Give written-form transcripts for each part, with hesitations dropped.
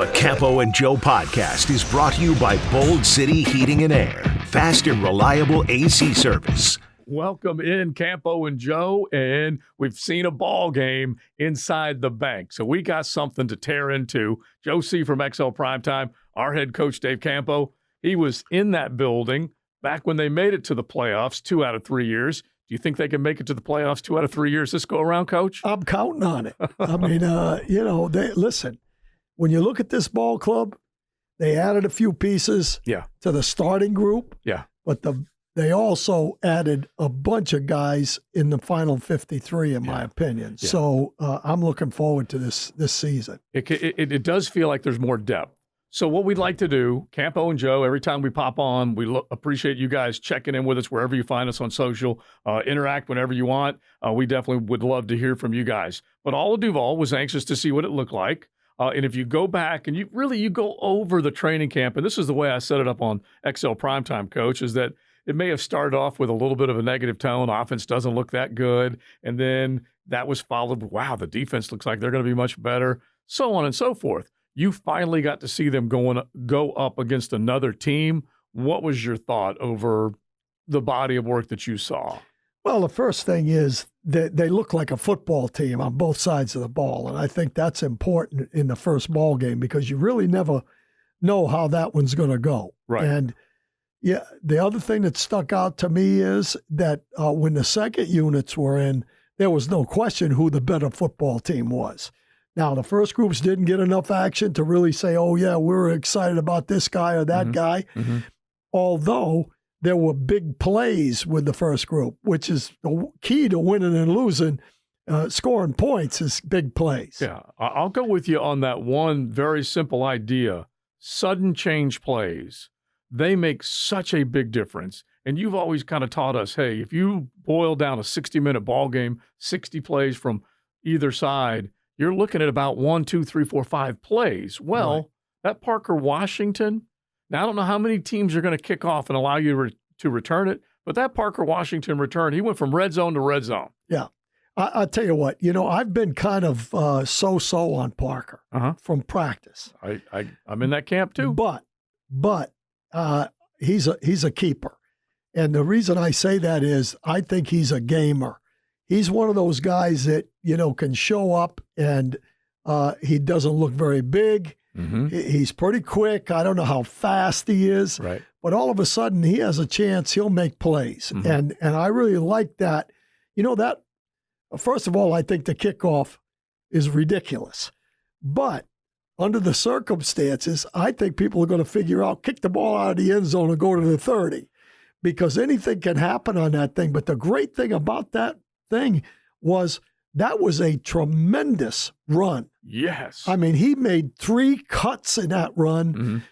The Campo and Joe podcast is brought to you by Bold City Heating and Air. Fast and reliable AC service. Welcome in, Campo and Joe, and we've seen a ball game inside the bank. So we got something to tear into. Joe C. from XL Primetime, our head coach, Dave Campo, he was in that building back when they made it to the playoffs 2 out of 3 years. Do you think they can make it to the playoffs 2 out of 3 years this go around, Coach? I'm counting on it. I mean, listen, when you look at this ball club, they added a few pieces to the starting group. Yeah. But they also added a bunch of guys in the final 53, in my opinion. Yeah. So I'm looking forward to this season. It does feel like there's more depth. So what we'd like to do, Campo and Joe, every time we pop on, we appreciate you guys checking in with us wherever you find us on social. Interact whenever you want. We definitely would love to hear from you guys. But all of Duval was anxious to see what it looked like. And if you go back and you go over the training camp, and this is the way I set it up on XL Primetime, Coach, is that it may have started off with a little bit of a negative tone. Offense doesn't look that good. And then that was followed, wow, the defense looks like they're going to be much better, so on and so forth. You finally got to see them go up against another team. What was your thought over the body of work that you saw? Well, the first thing is that they look like a football team on both sides of the ball, and I think that's important in the first ball game because you really never know how that one's going to go. Right. And yeah, the other thing that stuck out to me is that when the second units were in, there was no question who the better football team was. Now, the first groups didn't get enough action to really say, oh, yeah, we're excited about this guy or that guy, although there were big plays with the first group, which is the key to winning and losing. Scoring points is big plays. Yeah, I'll go with you on that one very simple idea. Sudden change plays. They make such a big difference. And you've always kind of taught us, hey, if you boil down a 60-minute ball game, 60 plays from either side, you're looking at about 1, 2, 3, 4, 5 plays. Well, that Parker Washington, now I don't know how many teams are going to kick off and allow you to return it, but that Parker Washington return, he went from red zone to red zone. Yeah. I'll tell you what, I've been kind of so-so on Parker from practice. I'm in that camp too. But he's a keeper. And the reason I say that is I think he's a gamer. He's one of those guys that, can show up and he doesn't look very big. He's pretty quick. I don't know how fast he is. Right. But all of a sudden he has a chance. He'll make plays. And I really like that. First of all, I think the kickoff is ridiculous. But under the circumstances, I think people are going to figure out, kick the ball out of the end zone and go to the 30 because anything can happen on that thing. But the great thing about that thing was that was a tremendous run. Yes. I mean, he made 3 cuts in that run,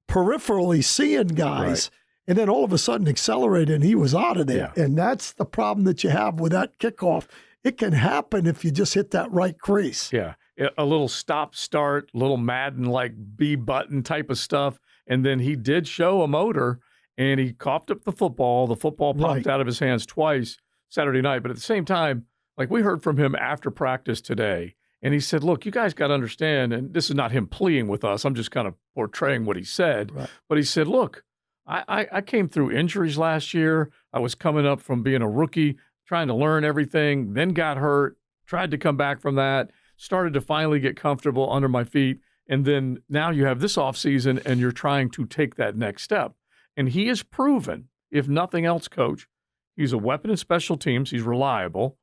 peripherally seeing guys, and then all of a sudden accelerated and he was out of there. Yeah. And that's the problem that you have with that kickoff. It can happen if you just hit that right crease. Yeah. A little stop-start, little Madden-like B-button type of stuff. And then he did show a motor, and he coughed up the football. The football popped out of his hands twice Saturday night. But at the same time, like we heard from him after practice today, and he said, look, you guys got to understand, and this is not him pleading with us. I'm just kind of portraying what he said. Right. But he said, look, I came through injuries last year. I was coming up from being a rookie, trying to learn everything, then got hurt, tried to come back from that, started to finally get comfortable under my feet. And then now you have this offseason and you're trying to take that next step. And he has proven, if nothing else, Coach, he's a weapon in special teams. He's reliable.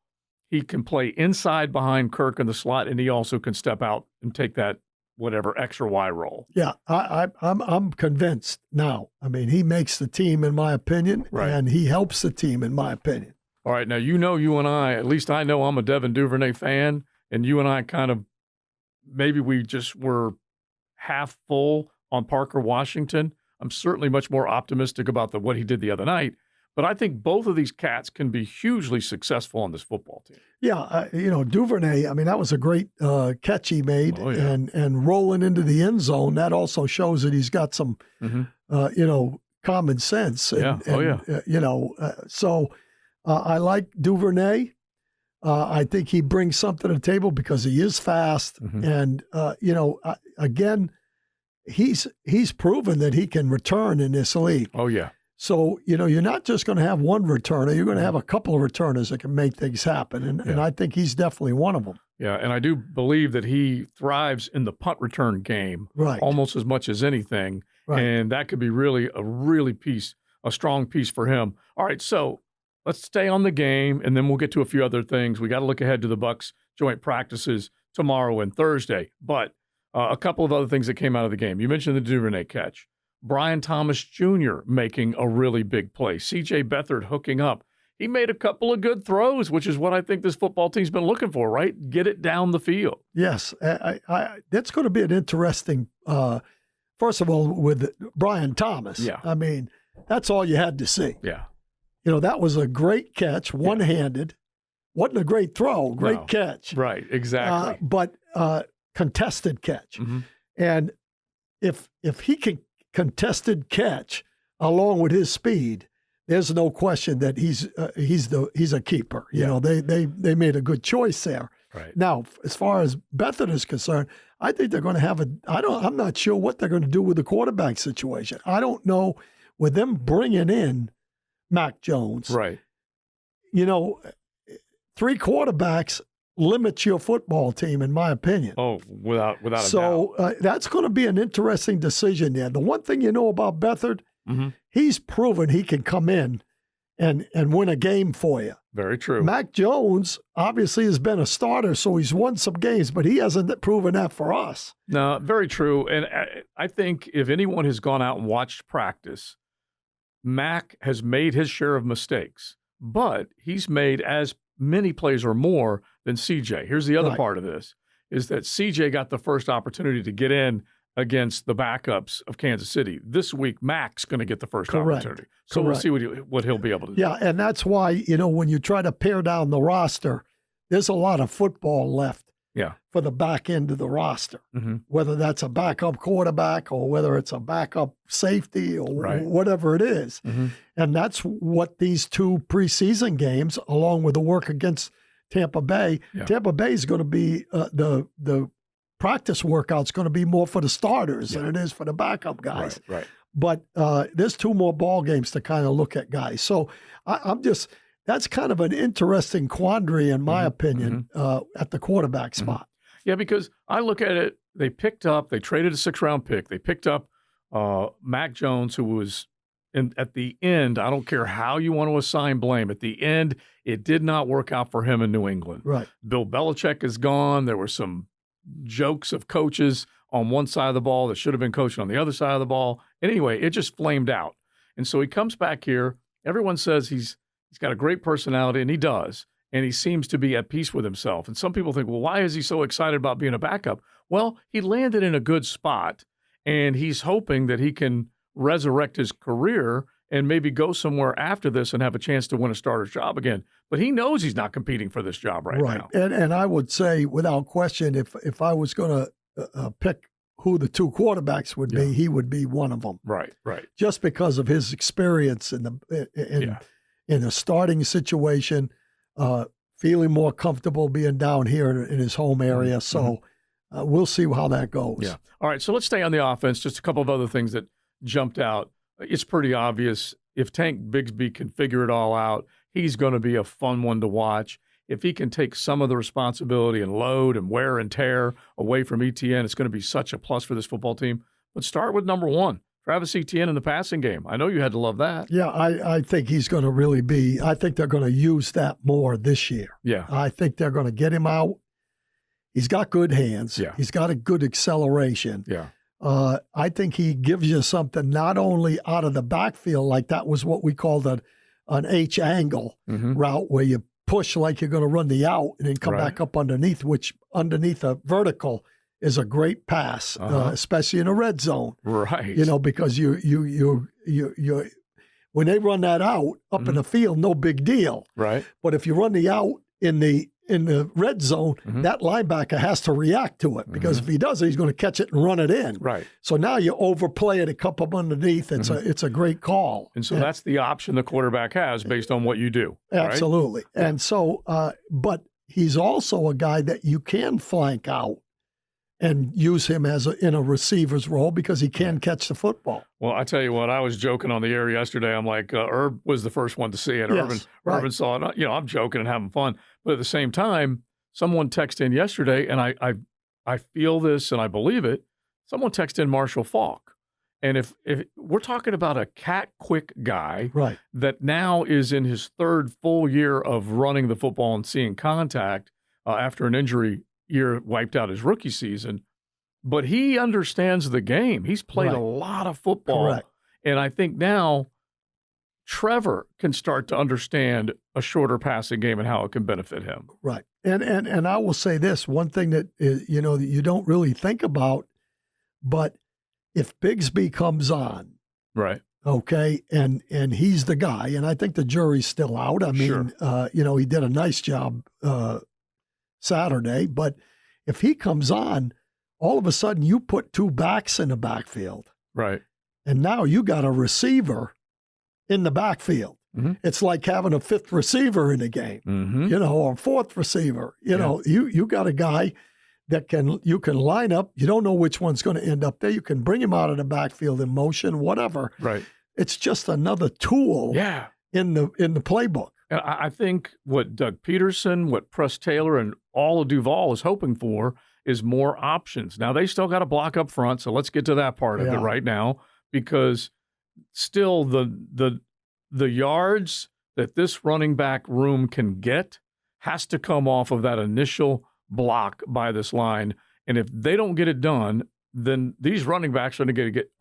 He can play inside behind Kirk in the slot, and he also can step out and take that whatever X or Y role. Yeah, I'm convinced now. I mean, he makes the team, in my opinion, and he helps the team, in my opinion. All right, now you and I, at least I know I'm a Devin Duvernay fan, and you and I kind of, maybe we just were half full on Parker Washington. I'm certainly much more optimistic about what he did the other night. But I think both of these cats can be hugely successful on this football team. Yeah, Duvernay, I mean, that was a great catch he made. Oh, yeah. And rolling into the end zone, that also shows that he's got some, common sense. And, yeah, so I like Duvernay. I think he brings something to the table because he is fast. And, again, he's proven that he can return in this league. Oh, yeah. So, you're not just going to have one returner. You're going to have a couple of returners that can make things happen. And I think he's definitely one of them. Yeah, and I do believe that he thrives in the punt return game almost as much as anything. Right. And that could be really a strong piece for him. All right, so let's stay on the game, and then we'll get to a few other things. We got to look ahead to the Bucs joint practices tomorrow and Thursday. But a couple of other things that came out of the game. You mentioned the Duvernay catch. Brian Thomas Jr. making a really big play. C.J. Beathard hooking up. He made a couple of good throws, which is what I think this football team's been looking for, right? Get it down the field. Yes. That's going to be an interesting, first of all, with Brian Thomas. Yeah. I mean, that's all you had to see. Yeah. That was a great catch, one-handed. Wasn't a great throw, great catch. Right, exactly. But contested catch. And if he can contested catch along with his speed, there's no question that he's a keeper. You know, they made a good choice there. Right. Now, as far as Beathard is concerned, I think they're going to have I'm not sure what they're going to do with the quarterback situation. I don't know with them bringing in Mac Jones. Right. 3 quarterbacks limits your football team, in my opinion. Oh, without a doubt. So that's going to be an interesting decision there. The one thing about Beathard, he's proven he can come in and win a game for you. Very true. Mac Jones obviously has been a starter, so he's won some games, but he hasn't proven that for us. No, very true. And I think if anyone has gone out and watched practice, Mac has made his share of mistakes, but he's made as many plays or more than CJ. Here's the other part of this, is that CJ got the first opportunity to get in against the backups of Kansas City. This week, Mac's going to get the first opportunity. So we'll see what he'll be able to do. Yeah, and that's why, when you try to pare down the roster, there's a lot of football left for the back end of the roster, whether that's a backup quarterback or whether it's a backup safety or whatever it is. And that's what these 2 preseason games, along with the work against Tampa Bay, Tampa Bay is going to be the practice workout's going to be more for the starters than it is for the backup guys. Right. But there's 2 more ball games to kind of look at, guys. So that's kind of an interesting quandary, in my opinion, at the quarterback spot. Yeah, because I look at it, they traded a 6th-round pick. They picked up Mac Jones, who was at the end, I don't care how you want to assign blame. At the end, it did not work out for him in New England. Right. Bill Belichick is gone. There were some jokes of coaches on one side of the ball that should have been coaching on the other side of the ball. And anyway, it just flamed out. And so he comes back here. Everyone says he's got a great personality, and he does. And he seems to be at peace with himself. And some people think, well, why is he so excited about being a backup? Well, he landed in a good spot, and he's hoping that he can resurrect his career and maybe go somewhere after this and have a chance to win a starter's job again. But he knows he's not competing for this job right now. And I would say, without question, if I was going to pick who the 2 quarterbacks would be, he would be one of them. Right. Just because of his experience in a starting situation, feeling more comfortable being down here in his home area. So we'll see how that goes. Yeah. All right, so let's stay on the offense. Just a couple of other things that jumped out. It's pretty obvious if Tank Bigsby can figure it all out, he's going to be a fun one to watch. If he can take some of the responsibility and load and wear and tear away from ETN, it's going to be such a plus for this football team. But start with number 1, Travis Etienne in the passing game. I know you had to love that. Yeah, I think he's going to really be – I think they're going to use that more this year. Yeah. I think they're going to get him out. He's got good hands. Yeah. He's got a good acceleration. Yeah. I think he gives you something not only out of the backfield, like that was what we called an H angle route where you push like you're going to run the out and then come back up underneath, which underneath a vertical is a great pass, especially in a red zone. Right. Because you when they run that out up in the field, no big deal. Right. But if you run the out in the in the red zone, that linebacker has to react to it because if he does, he's going to catch it and run it in. Right. So now you overplay it a couple of underneath. It's a great call. And so that's the option the quarterback has based on what you do. Absolutely. Right? And so, but he's also a guy that you can flank out and use him in a receiver's role because he can catch the football. Well, I tell you what, I was joking on the air yesterday. I'm like, Herb was the first one to see it. Urban saw it. You know, I'm joking and having fun. But at the same time, someone texted in yesterday, and I feel this and I believe it. Someone texted in Marshall Faulk. And if we're talking about a quick guy that now is in his third full year of running the football and seeing contact after an injury year wiped out his rookie season, but he understands the game. He's played a lot of football. Correct. And I think now Trevor can start to understand a shorter passing game and how it can benefit him. Right. And I will say this, one thing that you know that you don't really think about, but if Bigsby comes on, right, okay, and he's the guy, and I think the jury's still out. I mean, you know, he did a nice job Saturday, but if he comes on, all of a sudden you put two backs in the backfield. Right. And now you got a receiver in the backfield. It's like having a fifth receiver in the game, you know, or a fourth receiver. You know, you got a guy that you can line up. You don't know which one's going to end up there. You can bring him out of the backfield in motion, whatever. Right. It's just another tool in the playbook. And I think what Doug Peterson, what Press Taylor, and all of Duval is hoping for is more options. Now, they still got to block up front, so let's get to that part of it right now, because still the yards that this running back room can get has to come off of that initial block by this line. And if they don't get it done, then these running backs are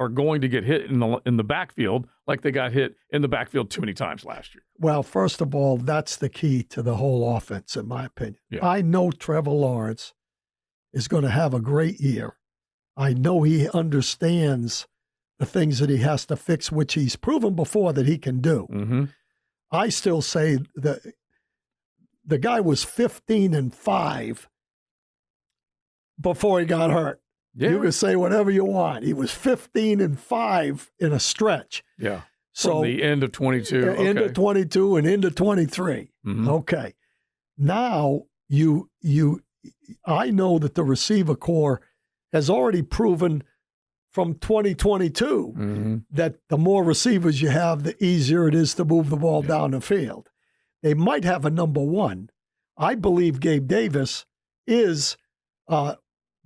going to get hit in the backfield like they got hit in the backfield too many times last year. Well, first of all, that's the key to the whole offense, in my opinion. Yeah. I know Trevor Lawrence is going to have a great year. I know he understands the things that he has to fix, which he's proven before that he can do. I still say that the guy was 15-5 before he got hurt. Yeah. You can say whatever you want. He was 15-5 in a stretch. Yeah. So from the end of 22. Into 22 and into 23. Okay. Now I know that the receiver core has already proven from 2022 that the more receivers you have, the easier it is to move the ball down the field. They might have a number one. I believe Gabe Davis is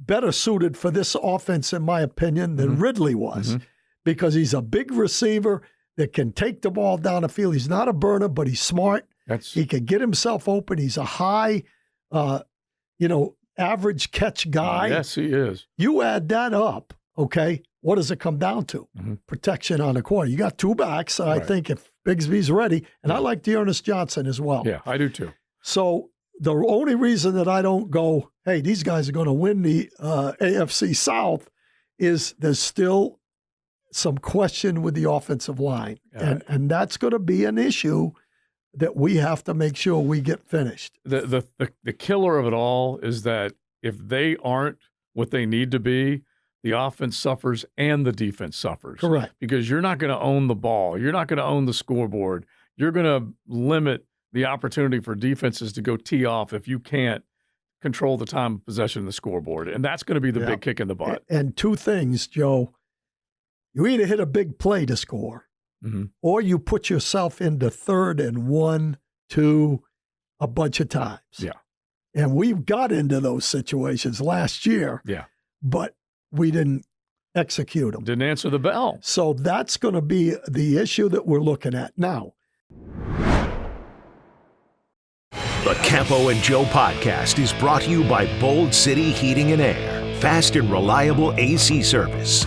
better suited for this offense, in my opinion, than Ridley was, because he's a big receiver that can take the ball down the field. He's not a burner, but he's smart. He can get himself open. He's a high, average catch guy. Yes, he is. You add that up, okay, what does it come down to? Protection on the corner. You got two backs. I think if Bigsby's ready, and I like Dearness Johnson as well. Yeah, I do too. So the only reason that I don't go, hey, these guys are going to win the AFC South is there's still some question with the offensive line. And that's going to be an issue that we have to make sure we get finished. The killer of it all is that if they aren't what they need to be, the offense suffers and the defense suffers. Correct. Because you're not going to own the ball. You're not going to own the scoreboard. You're going to limit the opportunity for defenses to go tee off if you can't control the time of possession of the scoreboard. And that's going to be the big kick in the butt. And two things, Joe. You either hit a big play to score, or you put yourself into 3rd and 1, 2 a bunch of times. Yeah. And we got into those situations last year. Yeah. But we didn't execute them. Didn't answer the bell. So that's going to be the issue that we're looking at now. The Campo and Joe podcast is brought to you by Bold City Heating and Air. Fast and reliable AC service.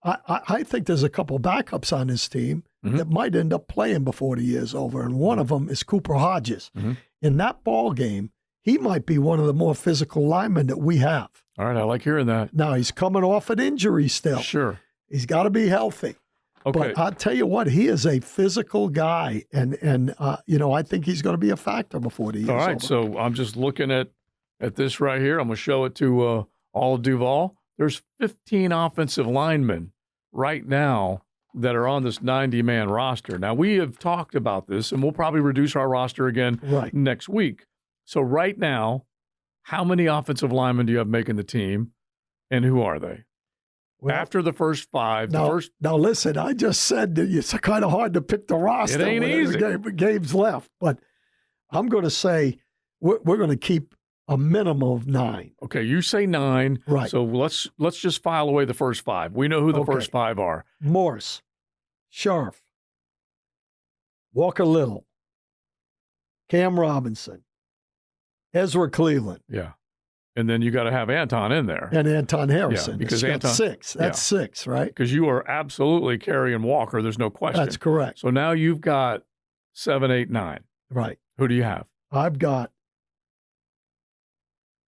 I think there's a couple backups on this team that might end up playing before the year's over, and one of them is Cooper Hodges. In that ball game, he might be one of the more physical linemen that we have. All right, I like hearing that. Now, he's coming off an injury still. Sure. He's got to be healthy. Okay. But I'll tell you what, he is a physical guy, and I think he's going to be a factor before the year's All right, over. so I'm just looking at this right here. I'm going to show it to all of Duval. There's 15 offensive linemen right now that are on this 90-man roster. Now, we have talked about this, and we'll probably reduce our roster again next week. So right now, how many offensive linemen do you have making the team, and who are they? Well, after the first 5, now listen, I just said that it's kind of hard to pick the roster. It ain't easy. Games left, but I'm going to say we're going to keep a minimum of 9. Okay, you say 9. Right. So let's just file away the first 5. We know who the first 5 are. Morse, Sharf, Walker Little, Cam Robinson, Ezra Cleveland. Yeah. And then you got to have Anton in there. And Anton Harrison. Yeah, because Anton, 6. That's 6, right? Because you are absolutely carrying Walker. There's no question. That's correct. So now you've got 7, 8, 9. Right. Who do you have? I've got,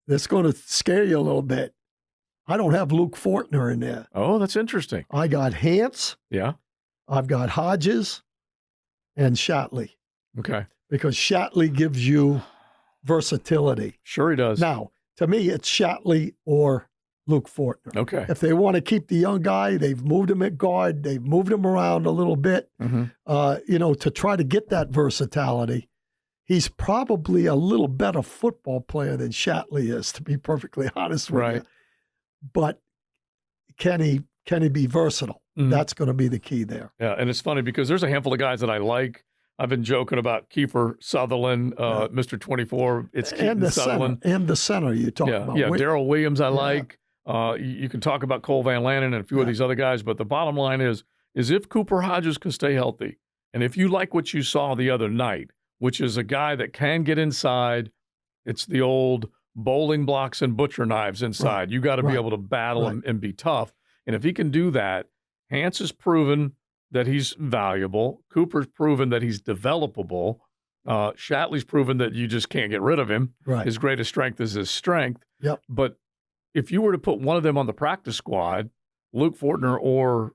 that's going to scare you a little bit. I don't have Luke Fortner in there. Oh, that's interesting. I got Hance. Yeah. I've got Hodges and Shatley. Okay. Because Shatley gives you versatility. Sure he does. Now, to me, it's Shatley or Luke Fortner. Okay. If they want to keep the young guy, they've moved him at guard. They've moved him around a little bit, to try to get that versatility. He's probably a little better football player than Shatley is, to be perfectly honest with you. But can he be versatile? Mm-hmm. That's going to be the key there. Yeah, and it's funny because there's a handful of guys that I like. I've been joking about Kiefer Sutherland, Mr. 24. It's Keaton Sutherland. And the center you talk about. Yeah, Darrell Williams I like. You can talk about Cole Van Lannon and a few of these other guys, but the bottom line is if Cooper Hodges can stay healthy, and if you like what you saw the other night, which is a guy that can get inside, it's the old bowling blocks and butcher knives inside. Right. You got to be able to battle and be tough. And if he can do that, Hance has proven that he's valuable. Cooper's proven that he's developable. Shatley's proven that you just can't get rid of him. Right. His greatest strength is his strength. Yep. But if you were to put one of them on the practice squad, Luke Fortner or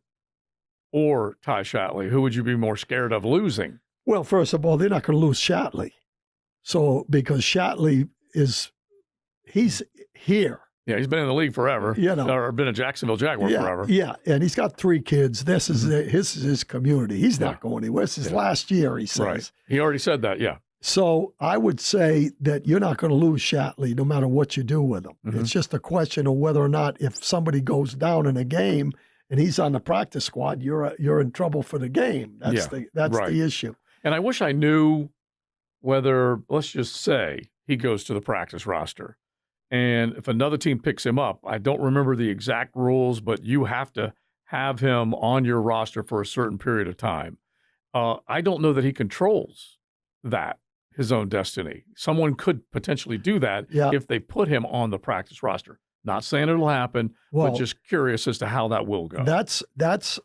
Ty Shatley, who would you be more scared of losing? Well, first of all, they're not going to lose Shatley. So because Shatley he's here. Yeah, he's been in the league forever. Or been a Jacksonville Jaguar forever. Yeah, and he's got 3 kids. This is his community. He's not going anywhere. This is last year, he says. Right. He already said that, yeah. So I would say that you're not going to lose Shatley no matter what you do with him. Mm-hmm. It's just a question of whether or not if somebody goes down in a game and he's on the practice squad, you're in trouble for the game. That's the issue. And I wish I knew whether, let's just say, he goes to the practice roster. And if another team picks him up, I don't remember the exact rules, but you have to have him on your roster for a certain period of time. I don't know that he controls that, his own destiny. Someone could potentially do that if they put him on the practice roster. Not saying it'll happen, but just curious as to how that will go. That's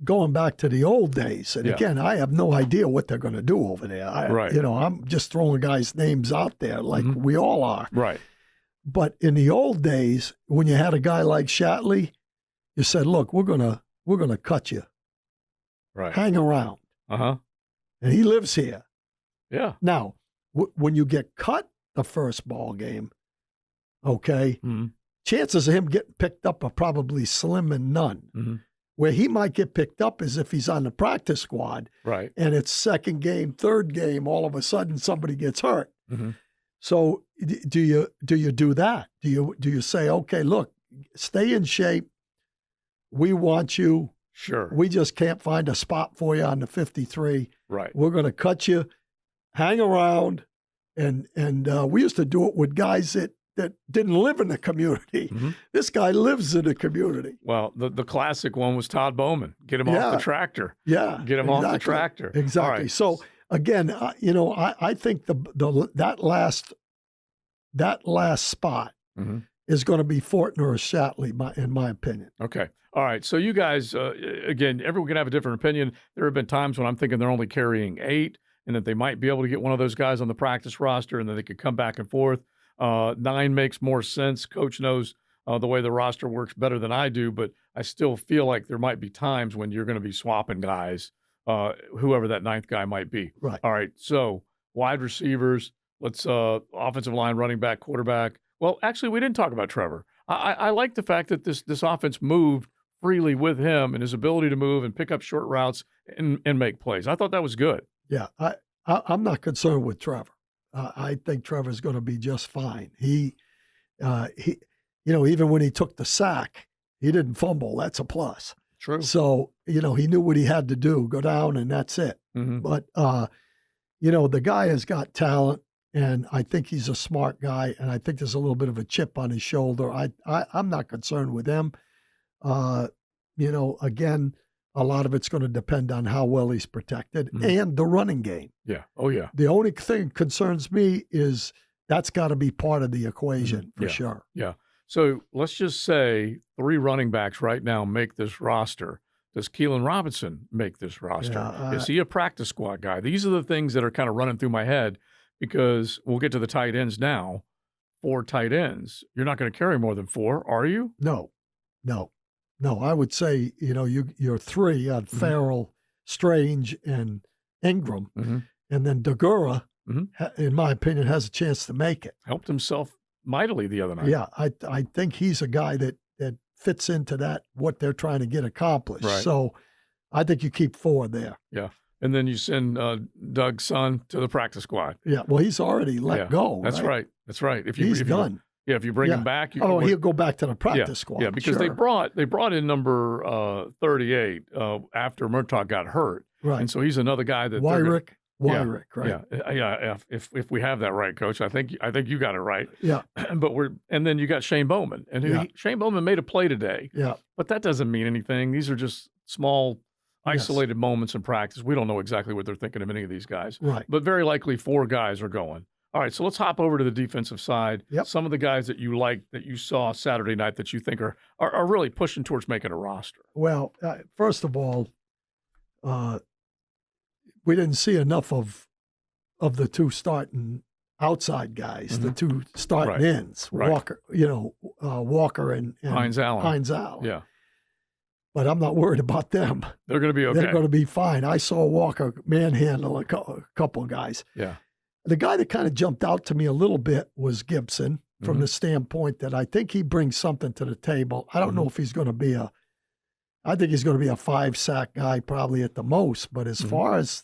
going back to the old days. And again, I have no idea what they're going to do over there. I'm just throwing guys' names out there like we all are. Right. But in the old days, when you had a guy like Shatley, you said, "Look, we're gonna cut you. Right. Hang around." And he lives here. Yeah. Now, when you get cut the first ball game, chances of him getting picked up are probably slim and none. Mm-hmm. Where he might get picked up is if he's on the practice squad, right? And it's second game, third game, all of a sudden somebody gets hurt. Mm-hmm. So do you do that? Do you say, okay, look, stay in shape. We want you. Sure. We just can't find a spot for you on the 53. Right. We're going to cut you. Hang around. And we used to do it with guys that didn't live in the community. Mm-hmm. This guy lives in the community. Well, the classic one was Todd Bowman. Get him off the tractor. Yeah. Get him off the tractor. Exactly. Right. So again, I think that last spot is going to be Fortner or Shatley, in my opinion. Okay. All right. So you guys, again, everyone can have a different opinion. There have been times when I'm thinking they're only carrying 8 and that they might be able to get one of those guys on the practice roster and then they could come back and forth. 9 makes more sense. Coach knows the way the roster works better than I do, but I still feel like there might be times when you're going to be swapping guys, whoever that ninth guy might be. Right. All right. So wide receivers, let's offensive line, running back, quarterback. Well, actually, we didn't talk about Trevor. I like the fact that this offense moved freely with him and his ability to move and pick up short routes and make plays. I thought that was good. Yeah, I'm not concerned with Trevor. I think Trevor's going to be just fine. He, even when he took the sack, he didn't fumble. That's a plus. True. So, he knew what he had to do, go down, and that's it. Mm-hmm. But, the guy has got talent, and I think he's a smart guy, and I think there's a little bit of a chip on his shoulder. I'm not concerned with him. Again, a lot of it's going to depend on how well he's protected and the running game. Yeah. Oh, yeah. The only thing concerns me is that's got to be part of the equation for sure. Yeah. So let's just say 3 running backs right now make this roster. Does Keelan Robinson make this roster? Yeah, Is he a practice squad guy? These are the things that are kind of running through my head because we'll get to the tight ends now. 4 tight ends. You're not going to carry more than 4, are you? No. I would say, you're 3 on Farrell, Strange, and Ingram. Mm-hmm. And then Degura, in my opinion, has a chance to make it. Helped himself mightily the other night. Yeah, I think he's a guy that fits into that, what they're trying to get accomplished. Right. So I think you keep 4 there. Yeah. And then you send Doug's son to the practice squad. Yeah, well, he's already let go. That's right. That's right. He's done. If you bring him back, he'll go back to the practice squad. Yeah, because they brought in number 38 after Murtaugh got hurt, right? And so he's another guy that Wyrick, right? Yeah. If we have that right, Coach, I think you got it right. Yeah. But and then you got Shane Bowman, and Shane Bowman made a play today. Yeah. But that doesn't mean anything. These are just small, isolated moments in practice. We don't know exactly what they're thinking of any of these guys. Right. But very likely 4 guys are going. All right, so let's hop over to the defensive side. Yep. Some of the guys that you like that you saw Saturday night that you think are really pushing towards making a roster. Well, first of all, we didn't see enough of the 2 starting outside guys, the 2 starting ends, right. Walker, Walker and Hines Allen. Yeah. But I'm not worried about them. They're going to be okay. They're going to be fine. I saw Walker manhandle a couple of guys. Yeah. The guy that kind of jumped out to me a little bit was Gibson from the standpoint that I think he brings something to the table. I don't know if he's going to be I think he's going to be a 5-sack guy probably at the most, but as far as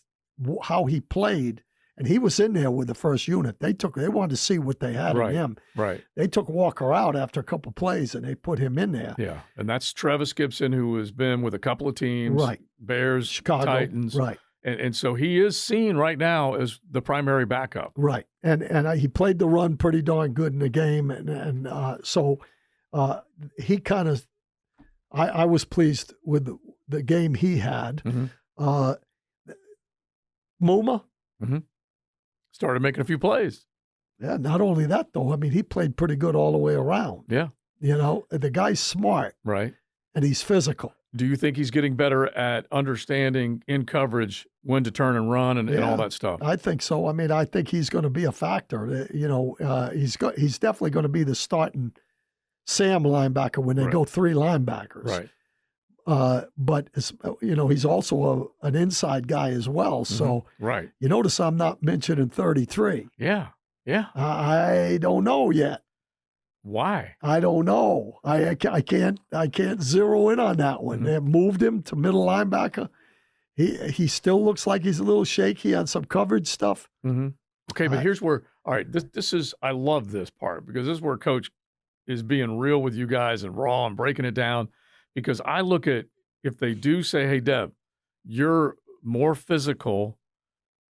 how he played, and he was in there with the first unit, they wanted to see what they had in him. Right. They took Walker out after a couple plays and they put him in there. Yeah. And that's Travis Gibson, who has been with a couple of teams. Right. Bears, Chicago. Titans. Right. And so he is seen right now as the primary backup. Right. And he played the run pretty darn good in the game. So he kind of, I was pleased with the game he had. Muma. Started making a few plays. Yeah, not only that, though. I mean, he played pretty good all the way around. Yeah. The guy's smart. Right. And he's physical. Do you think he's getting better at understanding in coverage when to turn and run and all that stuff? I think so. I mean, I think he's going to be a factor. He's definitely going to be the starting Sam linebacker when they go 3 linebackers. Right. But he's also an inside guy as well. So you notice I'm not mentioning 33. Yeah. I don't know yet. Why? I don't know. I can't zero in on that one. They moved him to middle linebacker. He still looks like he's a little shaky on some coverage stuff. Okay, but here's where, all right, this is, I love this part because this is where Coach is being real with you guys and raw and breaking it down, because I look at, if they do say, hey, Deb, you're more physical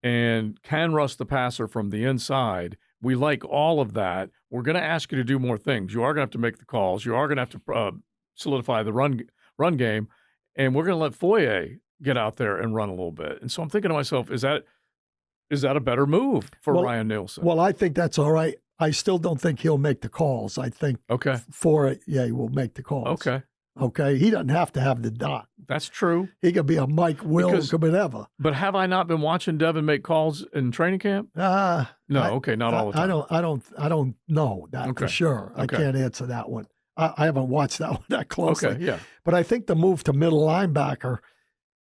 and can rush the passer from the inside, we like all of that. We're going to ask you to do more things. You are going to have to make the calls. You are going to have to solidify the run game, and we're going to let Foye get out there and run a little bit. And so I'm thinking to myself, is that a better move for Ryan Nielsen? Well, I think that's all right. I still don't think he'll make the calls. I think he will make the calls. Okay. He doesn't have to have the dot. That's true. He could be a Mike Wills or whatever. But have I not been watching Devin make calls in training camp? No, not all the time. I don't know that for sure. I can't answer that one. I haven't watched that one that closely. Okay, yeah. But I think the move to middle linebacker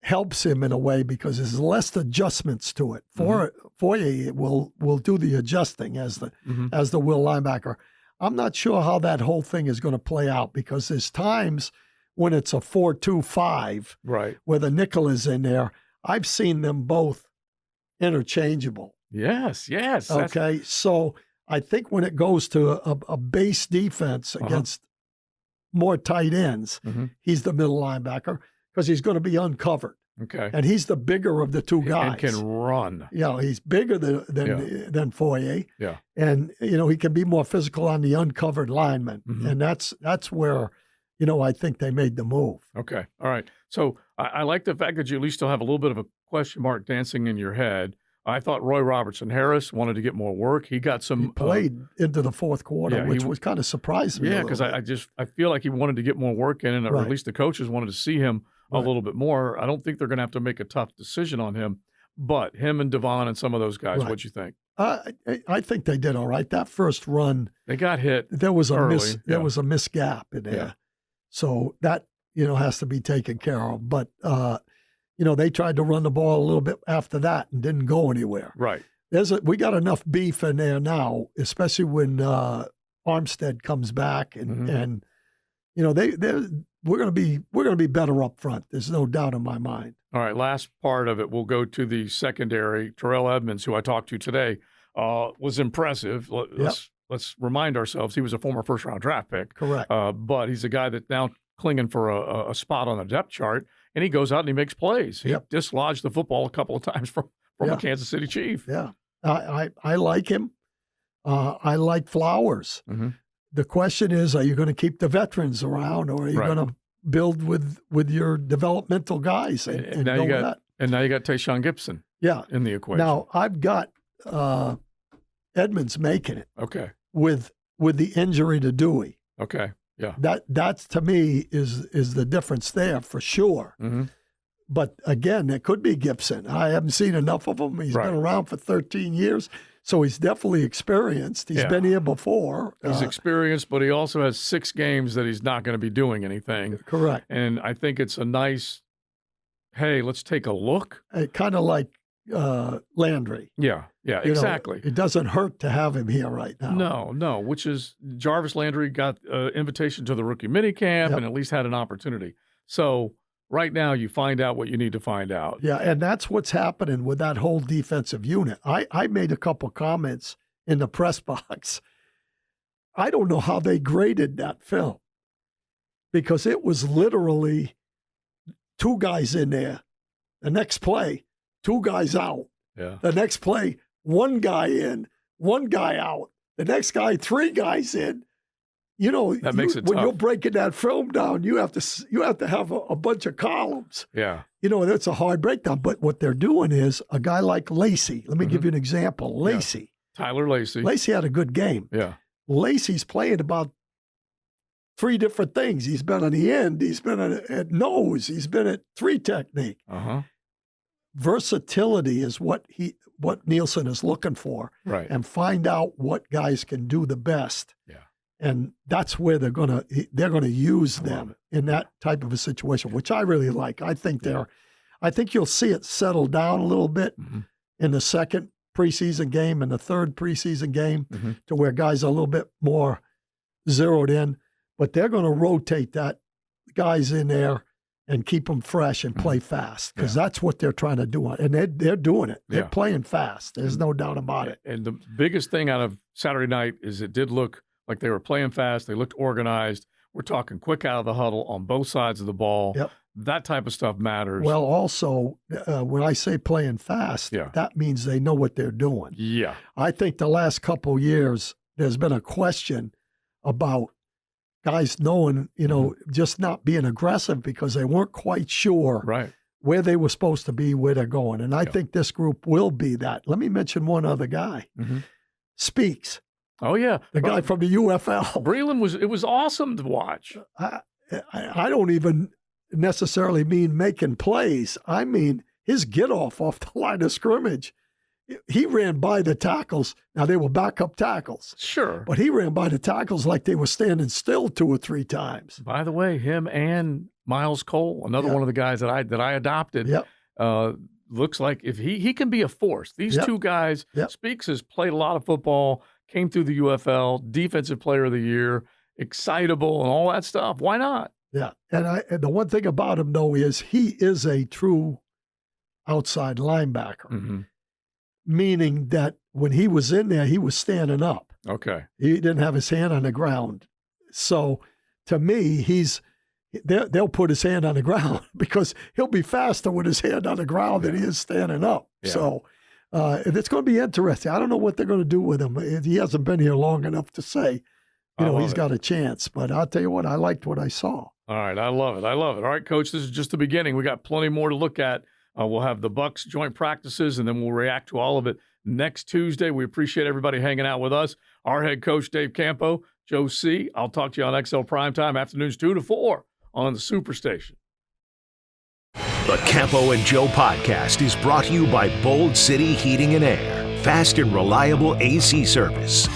helps him in a way because there's less adjustments to it. Foye will do the adjusting as the will linebacker. I'm not sure how that whole thing is going to play out because there's times when it's a 4-2-5 right, where the nickel is in there. I've seen them both interchangeable. Yes. Okay, so I think when it goes to a base defense against more tight ends, he's the middle linebacker because he's going to be uncovered. Okay. And he's the bigger of the two guys. And can run. He's bigger than Foye. Yeah. And, he can be more physical on the uncovered lineman. And that's where, I think they made the move. Okay. All right. So I like the fact that you at least still have a little bit of a question mark dancing in your head. I thought Roy Robertson-Harris wanted to get more work. He got some... He played into the fourth quarter, which was kind of surprising. Yeah, because I feel like he wanted to get more work in, or at least the coaches wanted to see him a little bit more. I don't think they're going to have to make a tough decision on him, but him and Devon and some of those guys, what'd you think? I think they did all right. That first run... They got hit There was a early. There was a missed gap in there. Yeah. So that, has to be taken care of. But... they tried to run the ball a little bit after that and didn't go anywhere. Right. We got enough beef in there now, especially when Armstead comes back, and we're going to be better up front. There's no doubt in my mind. All right. Last part of it, we'll go to the secondary. Terrell Edmonds, who I talked to today, was impressive. Let's remind ourselves he was a former first-round draft pick. Correct. But he's a guy that's now clinging for a spot on the depth chart. And he goes out and he makes plays. He dislodged the football a couple of times from a Kansas City Chief. Yeah, I like him. I like Flowers. The question is, are you going to keep the veterans around, or are you going to build with your developmental guys and now go you got with that? And now you got Tayshaun Gibson. In the equation. Now I've got Edmonds making it. Okay. With the injury to Dewey. Okay. Yeah. That to me is the difference there for sure. But again, it could be Gibson. I haven't seen enough of him. He's been around for 13 years, so he's definitely experienced. He's been here before. He's experienced, but he also has 6 games that he's not going to be doing anything. Correct. And I think it's a nice, hey, let's take a look. Kind of like Landry. Yeah, exactly. It doesn't hurt to have him here right now. No, which is Jarvis Landry got an invitation to the rookie minicamp and at least had an opportunity. So right now you find out what you need to find out. Yeah, and that's what's happening with that whole defensive unit. I made a couple comments in the press box. I don't know how they graded that film because it was literally 2 guys in there. The next play, 2 guys out. Yeah. The next play, 1 guy in, 1 guy out. The next guy, 3 guys in. That makes it when tough. you're breaking that film down, you have to have a bunch of columns. Yeah. That's a hard breakdown. But what they're doing is a guy like Lacey. Let me give you an example. Lacey. Yeah. Tyler Lacey. Lacey had a good game. Yeah. Lacey's playing about 3 different things. He's been on the end. He's been at nose. He's been at 3 technique. Versatility is what Nielsen is looking for. Right. And find out what guys can do the best. Yeah. And that's where they're gonna use them in that type of a situation, which I really like. I think you'll see it settle down a little bit in the second preseason game and the third preseason game to where guys are a little bit more zeroed in. But they're going to rotate that guys in there and keep them fresh and play fast because that's what they're trying to do. And they're doing it. They're playing fast. There's no doubt about it. And the biggest thing out of Saturday night is it did look like they were playing fast. They looked organized. We're talking quick out of the huddle on both sides of the ball. Yep. That type of stuff matters. Well, also, when I say playing fast, that means they know what they're doing. Yeah. I think the last couple of years, there's been a question about guys knowing, just not being aggressive because they weren't quite sure where they were supposed to be, where they're going. And I think this group will be that. Let me mention one other guy. Speaks. Oh, yeah. The guy from the UFL. Breland it was awesome to watch. I don't even necessarily mean making plays. I mean his get off the line of scrimmage he ran by the tackles. Now, they were backup tackles. Sure. But he ran by the tackles like they were standing still 2 or 3 times. By the way, him and Miles Cole, another one of the guys that I adopted, looks like if he can be a force. These two guys, Speaks has played a lot of football, came through the UFL, Defensive Player of the Year, excitable and all that stuff. Why not? Yeah. And the one thing about him, though, is he is a true outside linebacker, meaning that when he was in there, he was standing up. Okay. He didn't have his hand on the ground. So to me, they'll put his hand on the ground because he'll be faster with his hand on the ground than he is standing up. Yeah. So it's going to be interesting. I don't know what they're going to do with him. He hasn't been here long enough to say, he's got a chance. But I'll tell you what, I liked what I saw. All right, I love it. All right, Coach, this is just the beginning. We got plenty more to look at. We'll have the Bucs joint practices, and then we'll react to all of it next Tuesday. We appreciate everybody hanging out with us. Our head coach, Dave Campo, Joe C. I'll talk to you on XL Primetime, afternoons 2 to 4 on the Superstation. The Campo and Joe podcast is brought to you by Bold City Heating and Air. Fast and reliable AC service.